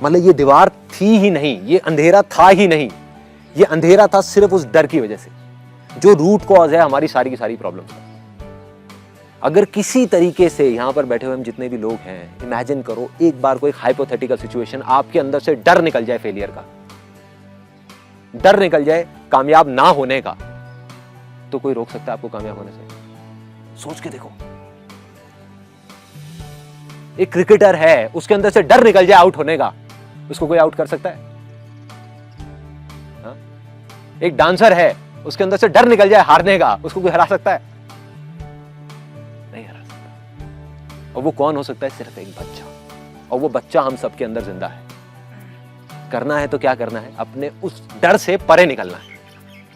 मतलब ये दीवार थी ही नहीं, ये अंधेरा था ही नहीं, ये अंधेरा था सिर्फ उस डर की वजह से, जो रूट कॉज है हमारी सारी की सारी प्रॉब्लम्स का। अगर किसी तरीके से यहां पर बैठे हुए हम जितने भी लोग हैं, इमेजिन करो एक बार कोई हाइपोथेटिकल सिचुएशन, आपके अंदर से डर निकल जाए फेलियर का, डर निकल जाए कामयाब ना होने का, तो कोई रोक सकता है आपको कामयाब होने से? सोच के देखो। एक क्रिकेटर है, उसके अंदर से डर निकल जाए आउट होने का, उसको कोई आउट कर सकता है? हा? एक डांसर है, उसके अंदर से डर निकल जाए हारने का, उसको कोई हरा सकता है? नहीं हरा सकता। और वो कौन हो सकता है? सिर्फ एक बच्चा, और वो बच्चा हम सबके अंदर जिंदा है। करना है तो क्या करना है? अपने उस डर से परे निकलना है,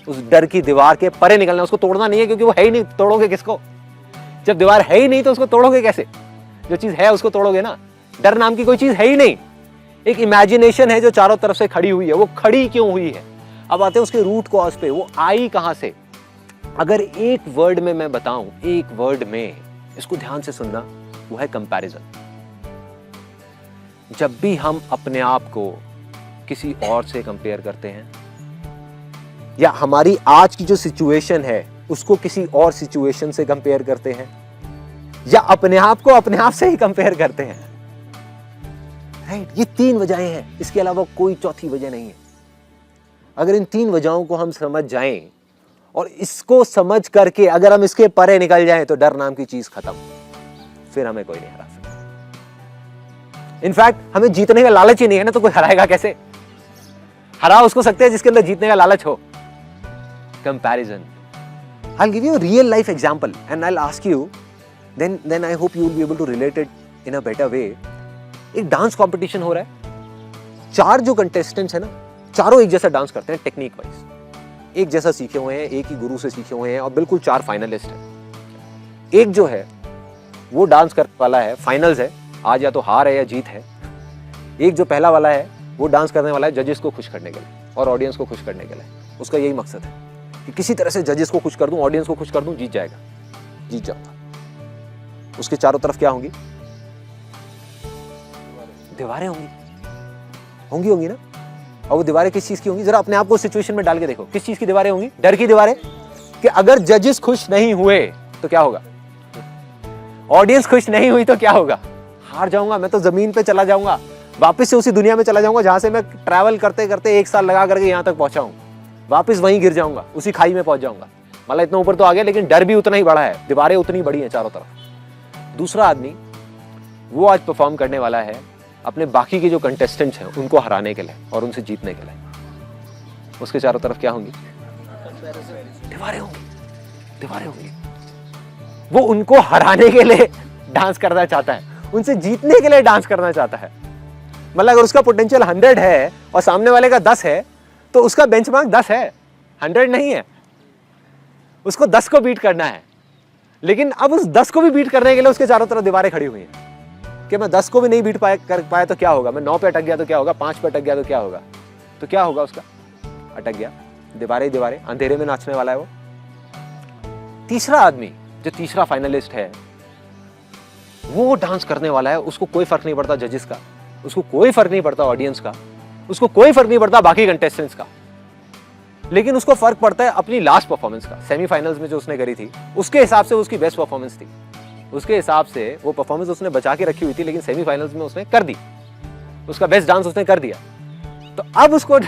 उस डर की दीवार के परे निकलना है। उसको तोड़ना नहीं है, क्योंकि वो है ही नहीं, तोड़ोगे किसको? जब दीवार है ही नहीं तो उसको तोड़ोगे कैसे? जो चीज है उसको तोड़ोगे ना। डर नाम की कोई चीज है ही नहीं, एक इमेजिनेशन है जो चारों तरफ से खड़ी हुई है। वो खड़ी क्यों हुई है? अब आते हैं उसके रूट कॉज पे, वो आई कहां से? अगर एक वर्ड में मैं बताऊं, एक वर्ड में, इसको ध्यान से सुनना, वो है कंपैरिजन। जब भी हम अपने आप को किसी और से कंपेयर करते हैं, या हमारी आज की जो सिचुएशन है उसको किसी और सिचुएशन से कंपेयर करते हैं, या अपने आप को अपने आप से ही कंपेयर करते हैं, राइट? ये तीन वजहें हैं, इसके अलावा कोई चौथी वजह नहीं है। अगर इन तीन वजहों को हम समझ जाएं और इसको समझ करके अगर हम इसके परे निकल जाएं, तो डर नाम की चीज खत्म, फिर हमें कोई नहीं हरा सकता। इनफैक्ट हमें जीतने का लालच ही नहीं है ना, तो कोई हराएगा कैसे? हरा उसको सकते हैं जिसके अंदर जीतने का लालच हो। Comparison. I'll give you a real life example and I'll ask you, then I hope you will be able to relate it in a better way. एक डांस कंपटीशन हो रहा है, चार जो कंटेस्टेंट्स है ना, चारों एक जैसा डांस करते हैं टेक्निक वाइज, एक जैसा सीखे हुए हैं, एक ही गुरु से सीखे हुए हैं, और बिल्कुल चार फाइनलिस्ट हैं। एक जो है वो डांस करने वाला है, फाइनल्स है, आज या तो हार है या जीत है। एक जो पहला वाला है वो डांस करने वाला है जजेस को खुश करने के लिए और ऑडियंस को खुश करने के लिए। उसका यही मकसद है कि किसी तरह से जजेस को खुश कर दूं, ऑडियंस को खुश कर दूं, जीत जाएगा, जीत जाऊंगा। उसके चारों तरफ क्या होंगी? दीवारें होंगी, होंगी होंगी ना। और वो दीवारें किस चीज की होंगी? जरा अपने आप को सिचुएशन में डाल के देखो, किस चीज की दीवारें होंगी? डर की दीवारें, कि अगर जजेस खुश नहीं हुए तो क्या होगा, ऑडियंस खुश नहीं हुई तो क्या होगा, हार जाऊंगा, मैं तो जमीन पे चला जाऊंगा, वापस से उसी दुनिया में चला जाऊंगा जहां से मैं ट्रैवल करते करते 1 साल लगा करके यहां तक पहुंचा हूं, वापस वहीं गिर जाऊंगा, उसी खाई में पहुंच जाऊंगा। मतलब इतना ऊपर तो आ गया, लेकिन डर भी उतना ही बड़ा है, दीवारें उतनी बड़ी हैं चारों तरफ। दूसरा आदमी, वो आज परफॉर्म करने वाला है अपने बाकी के जो कंटेस्टेंट्स हैं उनको हराने के लिए और उनसे जीतने के लिए। उसके चारों तरफ क्या होंगी? दीवारें होंगी, दीवारें होंगी। वो उनको हराने के लिए डांस करना चाहता है, उनसे जीतने के लिए डांस करना चाहता है। मतलब अगर उसका पोटेंशियल 100 है और सामने वाले का 10 है, तो उसका बेंचमार्क 10 है, 100 नहीं है। उसको 10 को बीट करना है, लेकिन अब उस 10 को भी बीट करने के लिए उसके चारों तरफ दीवारें खड़ी हुई हैं कि मैं 10 को भी नहीं बीट कर पाया तो क्या होगा, मैं 9 पे अटक गया तो क्या होगा, 5 पे अटक गया तो क्या होगा, तो क्या होगा उसका? अटक गया, दीवारें दीवारें, अंधेरे में नाचने वाला है वो। तीसरा आदमी, जो तीसरा फाइनलिस्ट है, वो डांस करने वाला है, उसको कोई फर्क नहीं पड़ता जजेस का, उसको कोई फर्क नहीं पड़ता ऑडियंस का, उसको कोई फर्क नहीं पड़ता बाकी कंटेस्टेंट्स का, लेकिन उसको फर्क पड़ता है अपनी लास्ट परफॉर्मेंस का। सेमीफाइनल्स में जो उसने करी थी, उसके हिसाब से उसकी बेस्ट परफॉर्मेंस थी, उसके हिसाब से वो परफॉर्मेंस उसने बचा के रखी हुई थी, लेकिन सेमीफाइनल्स में उसने कर दी, उसका बेस्ट डांस उसने कर दिया। तो अब उसको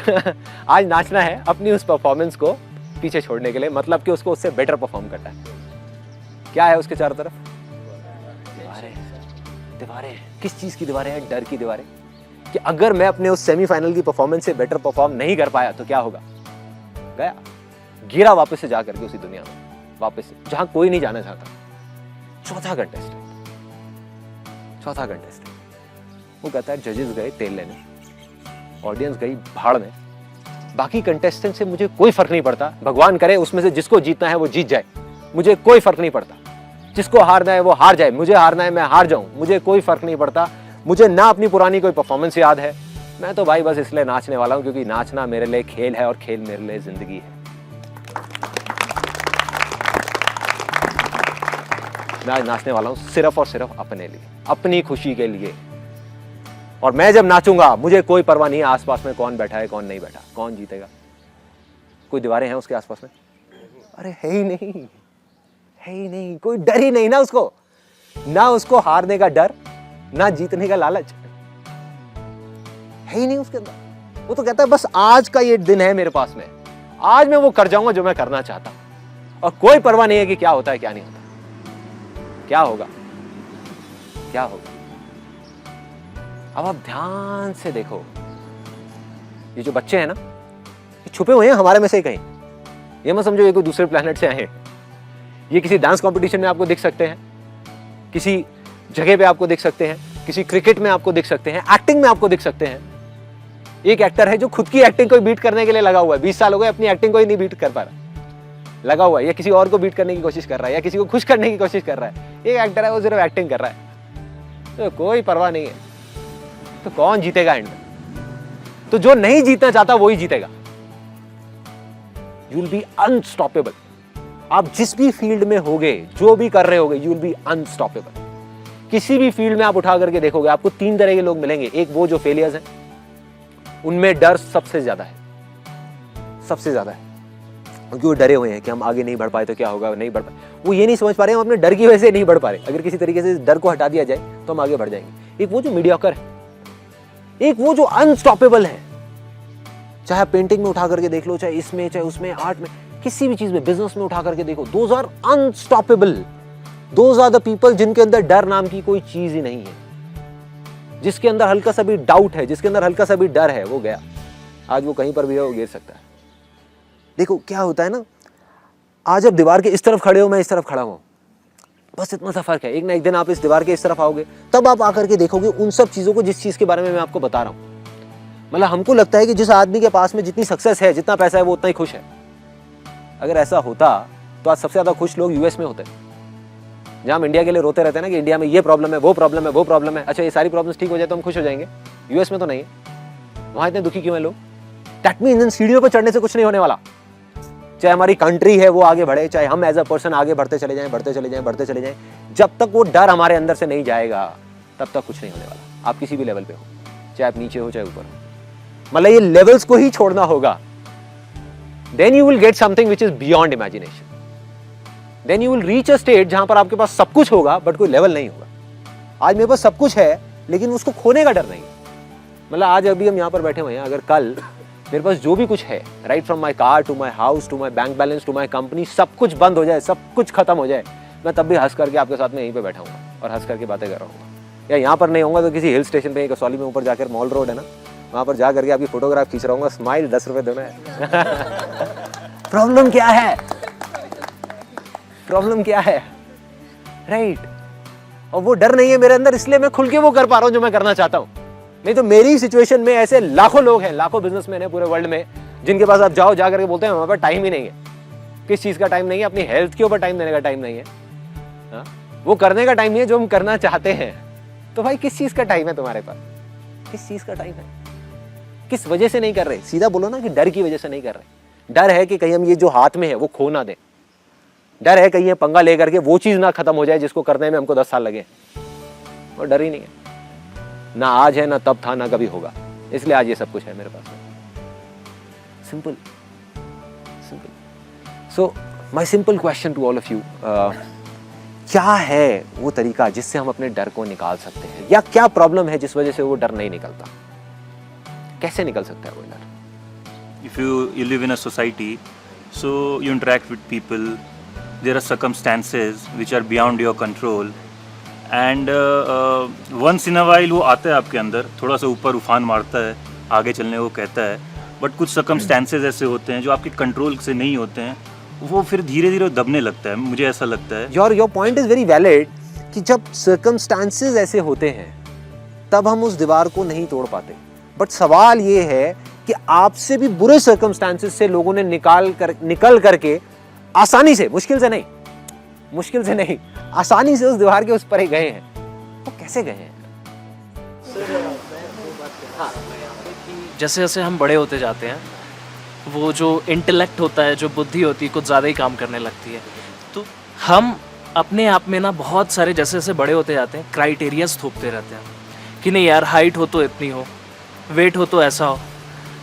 आज नाचना है अपनी उस परफॉर्मेंस को पीछे छोड़ने के लिए, मतलब कि उसको उससे बेटर परफॉर्म करना है। क्या है उसके चारों तरफ? दीवारें, दीवारें। किस चीज की दीवारें हैं? डर की दीवारें, कि अगर मैं अपने उस सेमीफाइनल की परफॉर्मेंस से बेटर परफॉर्म नहीं कर पाया तो क्या होगा, गया, गिरा वापस से जाकर के उसी दुनिया में, वापस से जहां कोई नहीं जाना चाहता। चौथा कंटेस्टेंट वो कहता है जजेस गए तेल लेने, ऑडियंस गई भाड़ में, बाकी कंटेस्टेंट से मुझे कोई फर्क नहीं पड़ता, भगवान करे उसमें से जिसको जीतना है वो जीत जाए, मुझे कोई फर्क नहीं पड़ता, जिसको हारना है वो हार जाए, मुझे हारना है मैं हार जाऊं, मुझे कोई फर्क नहीं पड़ता, मुझे ना अपनी पुरानी कोई परफॉर्मेंस याद है, मैं तो भाई बस इसलिए नाचने वाला हूं क्योंकि नाचना मेरे लिए खेल है और खेल मेरे लिए जिंदगी है। मैं आज नाचने वाला हूं सिर्फ और सिर्फ अपने लिए, अपनी खुशी के लिए। और मैं जब नाचूंगा मुझे कोई परवाह नहीं है आसपास में कौन बैठा है कौन नहीं बैठा, कौन जीतेगा। कोई दीवारें हैं उसके आसपास में? अरे है ही नहीं, है ही नहीं, कोई डर ही नहीं ना उसको, ना उसको हारने का डर ना जीतने का लालच, है ही नहीं उसके अंदर। वो तो कहता है बस आज का ये दिन है मेरे पास में, आज मैं वो कर जाऊंगा जो मैं करना चाहता, और कोई परवाह नहीं है कि क्या होता है क्या नहीं होता, क्या होगा क्या होगा। अब आप ध्यान से देखो, ये जो बच्चे हैं ना, ये छुपे हुए हैं हमारे में से ही कहीं। ये मत समझो ये कोई दूसरे प्लेनेट से आए हैं। ये किसी डांस कंपटीशन में आपको दिख सकते हैं, किसी जगह पे आपको दिख सकते हैं, किसी क्रिकेट में आपको दिख सकते हैं, एक्टिंग में आपको दिख सकते हैं। एक एक्टर है जो खुद की एक्टिंग को बीट करने के लिए लगा हुआ है, 20 साल हो गए अपनी एक्टिंग को ही नहीं बीट कर पा रहा, लगा हुआ है, या किसी और को बीट करने की कोशिश कर रहा है, या किसी को खुश करने की कोशिश कर रहा है। एक एक्टर है वो सिर्फ एक्टिंग कर रहा है, तो कोई परवाह नहीं है। तो कौन जीतेगा एंड में? तो जो नहीं जीतना चाहता वही जीतेगा। You will be unstoppable. आप जिस भी फील्ड में होगे, जो भी कर रहे होगे, यू विल बी अनस्टॉपेबल। किसी भी फील्ड में आप उठा करके देखोगे, आपको 3 तरह के लोग मिलेंगे। एक वो जो फेलियर्स हैं, उनमें डर सबसे ज्यादा है, सबसे ज्यादा है, क्योंकि वो डरे हुए हैं कि हम आगे नहीं बढ़ पाए तो क्या होगा, नहीं बढ़ पाए। वो ये नहीं समझ पा रहे हैं हम अपने डर की वजह से नहीं बढ़ पा रहे। अगर किसी तरीके से डर को हटा दिया जाए तो हम आगे बढ़ जाएंगे। एक वो जो मीडियोकर है, एक वो जो अनस्टॉपेबल है। चाहे पेंटिंग में उठा करके देख लो, चाहे इसमें, चाहे उसमें, आर्ट में, किसी भी चीज में, बिजनेस में उठा करके देखो, those are unstoppable. Those are the people जिनके अंदर डर नाम की कोई चीज ही नहीं है। जिसके अंदर हल्का सा भी डाउट है, जिसके अंदर हल्का सा भी डर है, वो गया। आज वो कहीं पर भी है, वो गिर सकता है। देखो क्या होता है ना, आज आप दीवार के इस तरफ खड़े हो, मैं इस तरफ खड़ा हूं, बस इतना सा फर्क है। एक ना एक दिन आप इस दीवार के इस तरफ आओगे, तब आप आकर के देखोगे उन सब चीजों को जिस चीज के बारे में मैं आपको बता रहा हूं। मतलब हमको लगता है कि जिस आदमी के पास में जितनी सक्सेस है, जितना पैसा है, वो उतना ही खुश है। अगर ऐसा होता तो आज सबसे ज्यादा खुश लोग यूएस में होते, जहां हम इंडिया के लिए रोते रहते हैं ना कि इंडिया में ये प्रॉब्लम है, वो प्रॉब्लम है, वो प्रॉब्लम है। अच्छा, ये सारी प्रॉब्लम्स ठीक हो जाए तो हम खुश हो जाएंगे। यूएस में तो नहीं है, वहां इतने दुखी क्यों है लोग? दैट मीन्स इन सीढ़ियों पर चढ़ने से कुछ नहीं होने वाला। चाहे हमारी कंट्री है वो आगे बढ़े, चाहे हम एज अ पर्सन आगे बढ़ते चले जाएं, बढ़ते चले जाएं, बढ़ते चले जाएं, जब तक वो डर हमारे अंदर से नहीं जाएगा तब तक कुछ नहीं होने वाला। आप किसी भी लेवल पे हो, चाहे आप नीचे हो चाहे ऊपर हो, मतलब ये लेवल्स को ही छोड़ना होगा। Then you will get something which is beyond imagination. Then you will reach a state जहां पर आपके पास सब कुछ होगा बट कोई लेवल नहीं होगा। आज मेरे पास सब कुछ है लेकिन उसको खोने का डर नहीं। मतलब आज अभी हम यहाँ पर बैठे हुए हैं, अगर कल मेरे पास जो भी कुछ है, right from my car to my house to my bank balance to my company, सब कुछ बंद हो जाए, सब कुछ खत्म हो जाए, मैं तब भी हंस करके आपके साथ में यहीं पे बैठा हूँ और हंस करके बातें कर रहा हूँ। या यहाँ पर नहीं होगा तो किसी हिल स्टेशन पे, कसौली में ऊपर जाकर, मॉल रोड है ना, वहाँ पर जा करके आपकी फोटोग्राफ खींच रहा हूँ, स्माइल 10 रुपए देना है। प्रॉब्लम क्या है? प्रॉब्लम क्या है? राइट। और वो डर नहीं है मेरे अंदर, इसलिए मैं खुल के वो कर पा रहा हूँ जो मैं करना चाहता हूँ। नहीं तो मेरी सिचुएशन में ऐसे लाखों लोग हैं, लाखों बिजनेसमैन हैं पूरे वर्ल्ड में, जिनके पास आप जाओ, जा करके बोलते हैं हमारे पास टाइम ही नहीं है। किस चीज का टाइम नहीं है? अपनी हेल्थ के ऊपर टाइम देने का टाइम नहीं है, हा? वो करने का टाइम नहीं है जो हम करना चाहते हैं। तो भाई किस चीज का टाइम है तुम्हारे पास? किस चीज का टाइम है? किस वजह से नहीं कर रहे? सीधा बोलो ना कि डर की वजह से नहीं कर रहे। डर है कि कहीं हम ये जो हाथ में है वो खो ना दें। डर है कहीं ये पंगा लेकर के वो चीज ना खत्म हो जाए जिसको करने में हमको 10 साल लगे। और डर ही नहीं है, ना आज है, ना तब था, ना कभी होगा। इसलिए आज ये सब कुछ है मेरे पास। Simple simple. So my simple question to all of you, क्या है वो तरीका जिससे हम अपने डर को निकाल सकते हैं? या क्या प्रॉब्लम है जिस वजह से वो डर नहीं निकलता? कैसे निकल सकता है वो डर? If you live in a society, so you interact with people, there are circumstances which are beyond your control, and once in a while वो आता है आपके अंदर, थोड़ा सा ऊपर उफान मारता है, आगे चलने को कहता है, बट कुछ circumstances ऐसे होते हैं जो आपके कंट्रोल से नहीं होते हैं, वो फिर धीरे धीरे दबने लगता है। मुझे ऐसा लगता है। Your point is very valid कि जब circumstances ऐसे होते हैं तब हम उस दीवार को नहीं तोड़ पाते। बट सवाल ये है कि आपसे भी बुरे सर्कमस्टांसेस से लोगों ने निकल करके आसानी से, मुश्किल से नहीं, आसानी से उस दीवार के उस पर ही गए हैं। वो कैसे गए हैं? जैसे जैसे हम बड़े होते जाते हैं, वो जो इंटेलेक्ट होता है, जो बुद्धि होती है, कुछ ज़्यादा ही काम करने लगती है। तो हम अपने आप में ना बहुत सारे, जैसे जैसे बड़े होते जाते हैं, क्राइटेरियाज थोपते रहते हैं कि नहीं यार हाइट हो तो इतनी हो, वेट हो तो ऐसा हो,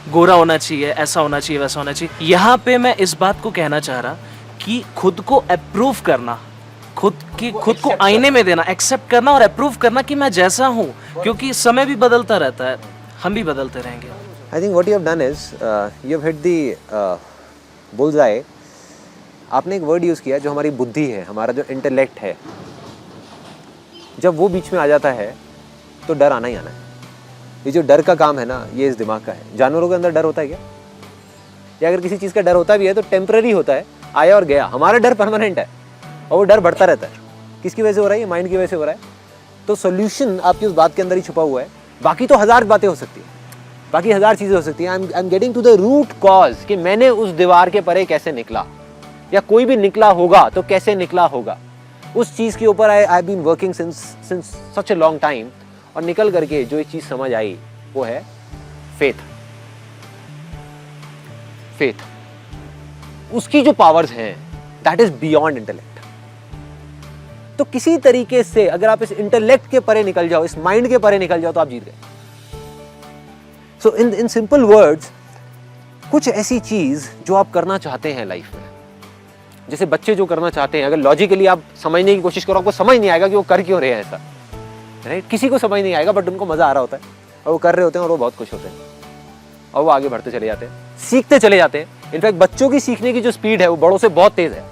गोरा होना चाहिए, ऐसा होना चाहिए, वैसा होना चाहिए। यहाँ पे मैं इस बात को कहना चाह रहा कि खुद को अप्रूव करना, खुद को आईने में देना, एक्सेप्ट करना और अप्रूव करना कि मैं जैसा हूँ, क्योंकि समय भी बदलता रहता है, हम भी बदलते रहेंगे। I think what you have done is you have hit the bullseye. आपने एक वर्ड यूज़ किया जो हमारी बुद्धि है, हमारा जो इंटेलेक्ट है, जब वो बीच में आ जाता है तो डर आना ही आना है। ये जो डर का काम है ना, ये इस दिमाग का है। जानवरों के अंदर डर होता है क्या? या अगर किसी चीज़ का डर होता भी है तो टेम्पररी होता है, आया और गया। हमारा डर परमानेंट है और वो डर बढ़ता रहता है। किसकी वजह से हो रहा है? ये माइंड की वजह से हो रहा है। तो सोल्यूशन आपकी उस बात के अंदर ही छुपा हुआ है। बाकी तो हज़ार बातें हो सकती हैं, बाकी हज़ार चीज़ें हो सकती हैं। I am getting to the root cause कि मैंने उस दीवार के परे कैसे निकला, या कोई भी निकला होगा तो कैसे निकला होगा। उस चीज़ के ऊपर I been working since such a long time, और निकल करके जो एक चीज़ समझ आई वो है फेथ। फेथ, उसकी जो पावर्स हैं दैट इज बियॉन्ड इंटेलेक्ट। तो किसी तरीके से अगर आप इस इंटेलेक्ट के परे निकल जाओ, इस माइंड के परे निकल जाओ, तो आप जीत गए। सो इन सिंपल वर्ड्स, कुछ ऐसी चीज जो आप करना चाहते हैं लाइफ में, जैसे बच्चे जो करना चाहते हैं, अगर लॉजिकली आप समझने की कोशिश करो, आपको समझ नहीं आएगा कि वो कर क्यों रहे हैं ऐसा, राइट? किसी को समझ नहीं आएगा, बट उनको मजा आ रहा होता है और वो कर रहे होते हैं और वो बहुत खुश होते हैं और वो आगे बढ़ते चले जाते हैं, सीखते चले जाते हैं। इनफैक्ट बच्चों की सीखने की जो स्पीड है वो बड़ों से बहुत तेज है।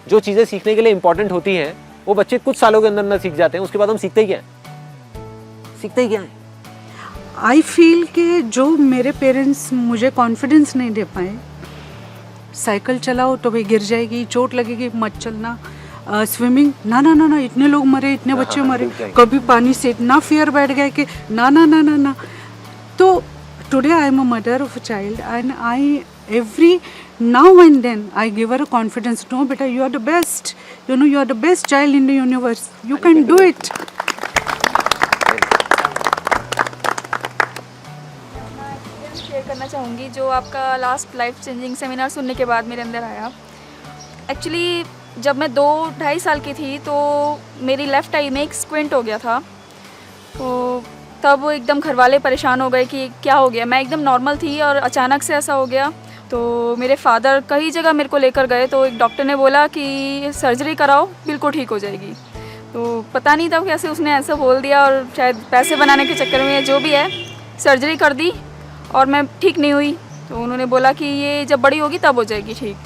जो चीजें सीखने के लिए इंपॉर्टेंट होती हैं वो बच्चे कुछ सालों के अंदर अंदर सीख जाते हैं, उसके बाद हम सीखते ही क्या है? सीखते ही क्या है? आई फील कि जो मेरे पेरेंट्स मुझे कॉन्फिडेंस नहीं दे पाए, साइकिल चलाओ तो भाई गिर जाएगी, चोट लगेगी, मत चलना, स्विमिंग ना ना ना ना, इतने लोग मरे, इतने बच्चे मरे, कभी पानी से इतना फियर बैठ गया कि ना ना ना ना ना। तो today I am a mother of a child and I every now and then I give her a confidence. No beta, you are the best, you know, you are the best child in the universe, you can do it. Share करना चाहूँगी जो आपका last life changing seminar सुनने के बाद मेरे अंदर आया। एक्चुअली जब मैं 2-2.5 साल की थी तो मेरी लेफ़्ट आई में एक स्क्विंट हो गया था, तो तब एकदम घर वाले परेशान हो गए कि क्या हो गया। मैं एकदम नॉर्मल थी और अचानक से ऐसा हो गया। तो मेरे फादर कई जगह मेरे को लेकर गए, तो एक डॉक्टर ने बोला कि सर्जरी कराओ, बिल्कुल ठीक हो जाएगी। तो पता नहीं था कैसे उसने ऐसा बोल दिया, और शायद पैसे बनाने के चक्कर में जो भी है सर्जरी कर दी और मैं ठीक नहीं हुई। तो उन्होंने बोला कि ये जब बड़ी होगी तब हो जाएगी ठीक।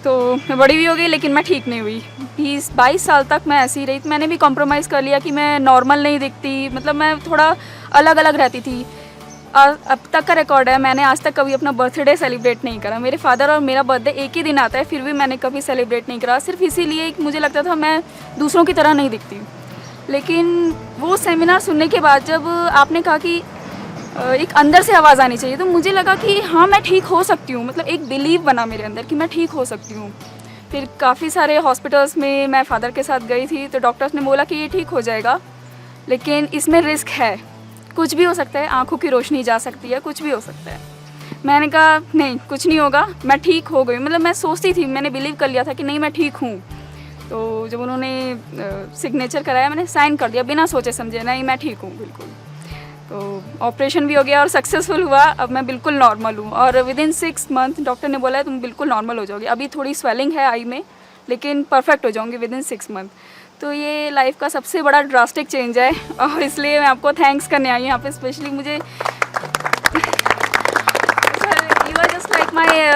तो मैं बड़ी भी हो गई लेकिन मैं ठीक नहीं हुई। 20-22 साल तक मैं ऐसी ही रही। मैंने भी कॉम्प्रोमाइज़ कर लिया कि मैं नॉर्मल नहीं दिखती, मतलब मैं थोड़ा अलग अलग रहती थी। और अब तक का रिकॉर्ड है, मैंने आज तक कभी अपना बर्थडे सेलिब्रेट नहीं करा। मेरे फादर और मेरा बर्थडे एक ही दिन आता है, फिर भी मैंने कभी सेलिब्रेट नहीं करा, सिर्फ इसीलिए कि मुझे लगता था मैं दूसरों की तरह नहीं दिखती। लेकिन वो सेमिनार सुनने के बाद जब आपने कहा कि एक अंदर से आवाज़ आनी चाहिए, तो मुझे लगा कि हाँ मैं ठीक हो सकती हूँ। मतलब एक बिलीव बना मेरे अंदर कि मैं ठीक हो सकती हूँ। फिर काफ़ी सारे हॉस्पिटल्स में मैं फ़ादर के साथ गई थी, तो डॉक्टर्स ने बोला कि ये ठीक हो जाएगा, लेकिन इसमें रिस्क है, कुछ भी हो सकता है, आंखों की रोशनी जा सकती है, कुछ भी हो सकता है। मैंने कहा नहीं, कुछ नहीं होगा, मैं ठीक हो गई। मतलब मैं सोचती थी, मैंने बिलीव कर लिया था कि नहीं मैं ठीक हूँ। तो जब उन्होंने सिग्नेचर कराया, मैंने साइन कर दिया बिना सोचे समझे, नहीं मैं ठीक हूँ बिल्कुल। तो ऑपरेशन भी हो गया और सक्सेसफुल हुआ। अब मैं बिल्कुल नॉर्मल हूँ और विदिन 6 मंथ डॉक्टर ने बोला है तुम बिल्कुल नॉर्मल हो जाओगे। अभी थोड़ी स्वेलिंग है आई में, लेकिन परफेक्ट हो जाऊँगी विदिन 6 मंथ। तो ये लाइफ का सबसे बड़ा ड्रास्टिक चेंज है और इसलिए मैं आपको थैंक्स करने आई हूँ यहाँ पे स्पेशली। मुझे you are just like my.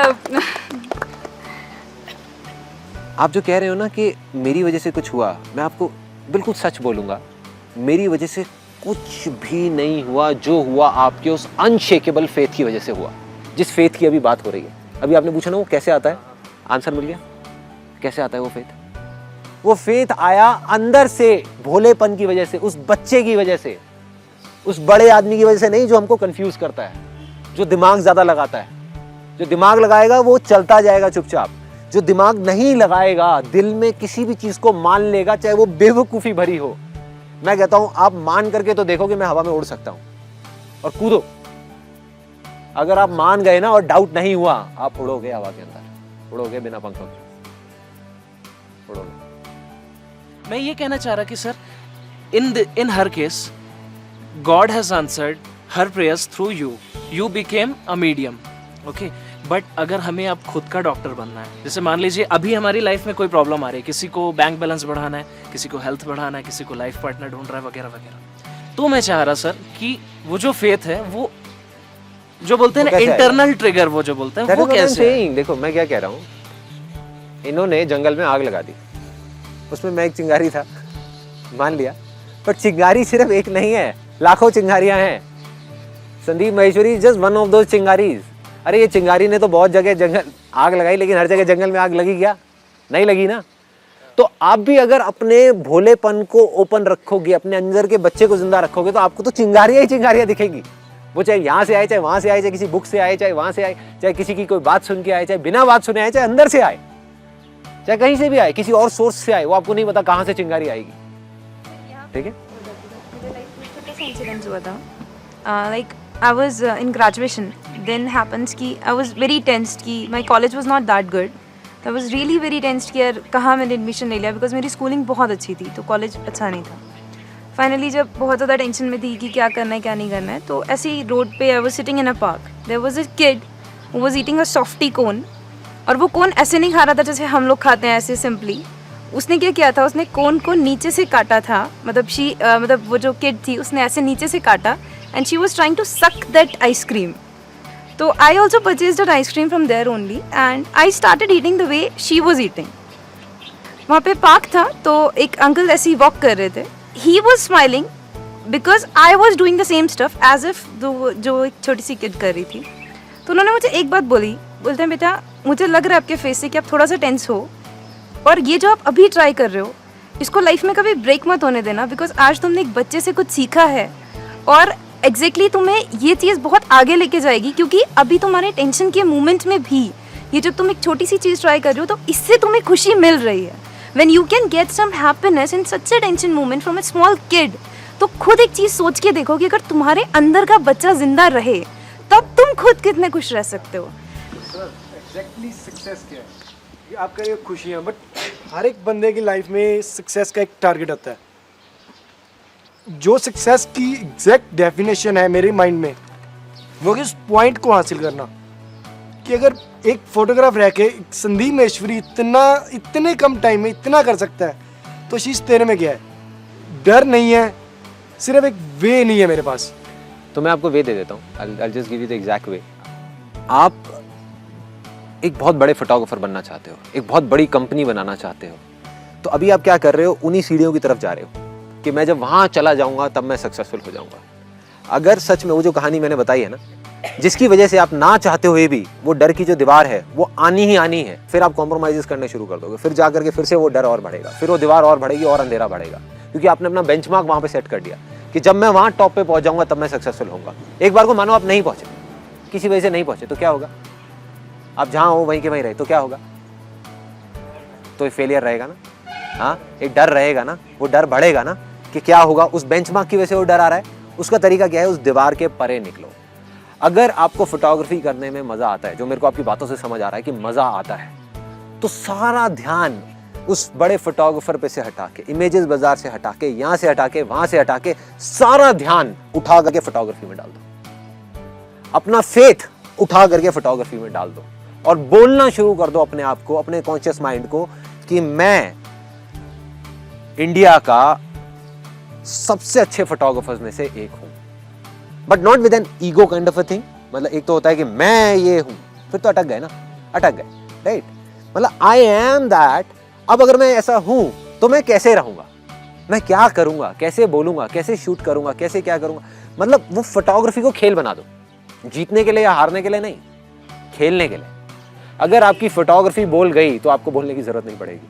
आप जो कह रहे हो ना कि मेरी वजह से कुछ हुआ, मैं आपको बिल्कुल सच बोलूँगा, मेरी वजह से कुछ भी नहीं हुआ। जो हुआ आपके उस अनशेकेबल फेथ की वजह से हुआ, जिस फेथ की अभी बात हो रही है। अभी आपने पूछा ना वो कैसे आता है, आंसर मिल गया। कैसे आता है वो फेथ? वो फेथ आया अंदर से, भोलेपन की वजह से, उस बच्चे की वजह से, उस बड़े आदमी की वजह से नहीं जो हमको कंफ्यूज करता है, जो दिमाग ज्यादा लगाता है। जो दिमाग लगाएगा वो चलता जाएगा चुपचाप। जो दिमाग नहीं लगाएगा, दिल में किसी भी चीज को मान लेगा, चाहे वो बेवकूफी भरी हो। मैं कहता हूं आप मान करके तो देखो कि मैं हवा में उड़ सकता हूं, और कूदो। अगर आप मान गए ना और डाउट नहीं हुआ, आप उड़ोगे हवा के अंदर, उड़ोगे बिना पंखों के, उड़ोगे। मैं ये कहना चाह रहा कि sir in her case God has answered her prayers through you. You became a medium. Okay? But अगर हमें अब खुद का डॉक्टर बनना है, जैसे मान लीजिए अभी हमारी लाइफ में कोई प्रॉब्लम आ रही है, किसी को बैंक बैलेंस बढ़ाना है, किसी को हेल्थ बढ़ाना है, किसी को लाइफ पार्टनर ढूंढ रहा है वगैरह वगैरह, तो मैं चाह रहा सर कि वो जो फेथ है वो जो बोलते हैं ना इंटरनल ट्रिगर, वो जो बोलते हैं वो कैसे है? देखो मैं क्या कह रहा हूँ, इन्होंने जंगल में आग लगा दी, उसमें मैं एक चिंगारी था, मान लिया, पर चिंगारी सिर्फ एक नहीं है, लाखों चिंगारियां हैं। Sandeep Maheshwari is just one of those चिंगारीज। अरे ये चिंगारी ने तो बहुत जगह जंगल आग लगाई, लेकिन हर जगह जंगल में आग लगी क्या? नहीं लगी ना। तो आप भी अगर अपने भोलेपन को ओपन रखोगे, अपने अंदर के बच्चे को जिंदा रखोगे, तो आपको तो चिंगारियां ही चिंगारियां दिखेंगी। वो चाहे यहाँ से आए, चाहे वहां से आए, चाहे किसी बुक से आए, चाहे वहां से आए, चाहे किसी की कोई बात सुन के आए, चाहे बिना बात सुने आए, चाहे अंदर से आए, चाहे कहीं से भी आए, किसी और सोर्स से आए, वो आपको नहीं पता कहाँ से चिंगारी आएगी। ठीक है। छोटा सा इंसिडेंट हुआ था, like I was in graduation, then happens कि आई वाज वेरी टेंस्ड कि my college was not that good, I was really very tensed कि यार कहाँ मैंने एडमिशन ले लिया, बिकॉज मेरी स्कूलिंग बहुत अच्छी थी तो कॉलेज अच्छा नहीं था। फाइनली जब बहुत ज़्यादा टेंशन में थी कि क्या करना है क्या नहीं करना है, तो ऐसे ही रोड पे I was sitting in a park, there was a kid who was eating a softy cone, और वो कोन ऐसे नहीं खा रहा था जैसे हम लोग खाते हैं ऐसे सिंपली। उसने क्या किया था, उसने कोन को नीचे से काटा था, मतलब वो जो किड थी उसने ऐसे नीचे से काटा, and she was trying to suck that ice cream. तो I also purchase that ice cream from there only, and I started eating the way she was eating. वहाँ पे पार्क था, तो एक अंकल ऐसे ही वॉक कर रहे थे, he was smiling because I was doing the same stuff as if जो एक छोटी सी किड कर रही थी। तो उन्होंने मुझे एक बात बोली, बोलते हैं बेटा मुझे लग रहा है आपके फेस से कि आप थोड़ा सा टेंस हो, और ये जो आप अभी ट्राई कर रहे हो इसको लाइफ में कभी ब्रेक मत होने देना, बिकॉज आज तुमने एक बच्चे से कुछ सीखा है और एग्जैक्टली तुम्हें ये चीज़ बहुत आगे लेके जाएगी, क्योंकि अभी तुम्हारे टेंशन के मोमेंट में भी ये जब तुम एक छोटी सी चीज़ ट्राई कर रहे हो तो इससे तुम्हें खुशी मिल रही है। When you can get some happiness in such a tension moment from a small kid, तो खुद एक चीज़ सोच के देखो कि अगर तुम्हारे अंदर का बच्चा जिंदा रहे तब तुम खुद कितने खुश रह सकते हो। एग्जैक्टली सक्सेस क्या है, ये आपका ये खुशियाँ, बट हर एक बंदे की लाइफ में सक्सेस का एक टारगेट होता है। जो सक्सेस की एग्जैक्ट डेफिनेशन है मेरे माइंड में, वो कि उस पॉइंट को हासिल करना, कि अगर एक फोटोग्राफ रह के संदीप महेश्वरी इतने कम टाइम में इतना कर सकता है, तो चीज़ तेरे में क्या है? डर नहीं है, सिर्फ एक वे नहीं है मेरे पास। तो मैं आपको वे दे देता हूँ, I'll just give you the exact way। आप एक बहुत बड़े फोटोग्राफर बनना चाहते हो, एक बहुत बड़ी कंपनी बनाना चाहते हो, तो अभी आप क्या कर रहे हो, उन्हीं सीढ़ियों की तरफ जा रहे हो कि मैं जब वहाँ चला जाऊँगा तब मैं सक्सेसफुल हो जाऊँगा। अगर सच में वो जो कहानी मैंने बताई है ना, जिसकी वजह से आप ना चाहते हुए भी वो डर की जो दीवार है वो आनी ही आनी है, फिर आप कॉम्प्रोमाइज़ करने शुरू कर दोगे, फिर जा करके फिर से वो डर और बढ़ेगा, फिर वो दीवार और बढ़ेगी और अंधेरा बढ़ेगा, क्योंकि आपने अपना बेंचमार्क वहाँ पे सेट कर दिया कि जब मैं वहाँ टॉप पे पहुँच जाऊँगा तब मैं सक्सेसफुल होऊंगा। एक बार को मानो आप नहीं पहुँचे, किसी वजह से नहीं पहुँचे, तो क्या होगा? आप जहाँ हो वहीं के वहीं रहे तो क्या होगा? तो फेलियर रहेगा ना। हाँ, एक डर रहेगा ना, वो डर बढ़ेगा ना कि क्या होगा, उस बेंचमार्क की वजह से वो डर आ रहा है। उसका तरीका क्या है? उस दीवार के परे निकलो। अगर आपको फोटोग्राफी करने में मज़ा आता है, जो मेरे को आपकी बातों से समझ आ रहा है कि मज़ा आता है, तो सारा ध्यान उस बड़े फोटोग्राफर पे से हटा के, इमेजेस बाजार से हटा के, यहाँ से हटा के, वहाँ से हटा के, सारा ध्यान उठा करके फोटोग्राफी में डाल दो। अपना फेथ उठा करके फोटोग्राफी में डाल दो और बोलना शुरू कर दो अपने आप को, अपने कॉन्शियस माइंड को, कि मैं इंडिया का सबसे अच्छे फोटोग्राफर्स में से एक हूं, but not with an ego kind of a thing. मतलब एक तो होता है कि मैं ये हूं, फिर तो अटक गए ना, अटक गए, राइट? मतलब आई एम दैट। अब अगर मैं ऐसा हूं तो मैं कैसे रहूंगा, मैं क्या करूंगा, कैसे बोलूंगा, कैसे शूट करूंगा, कैसे क्या करूंगा। मतलब वो फोटोग्राफी को खेल बना दो, जीतने के लिए या हारने के लिए नहीं, खेलने के लिए। अगर आपकी फोटोग्राफी बोल गई तो आपको बोलने की जरूरत नहीं पड़ेगी।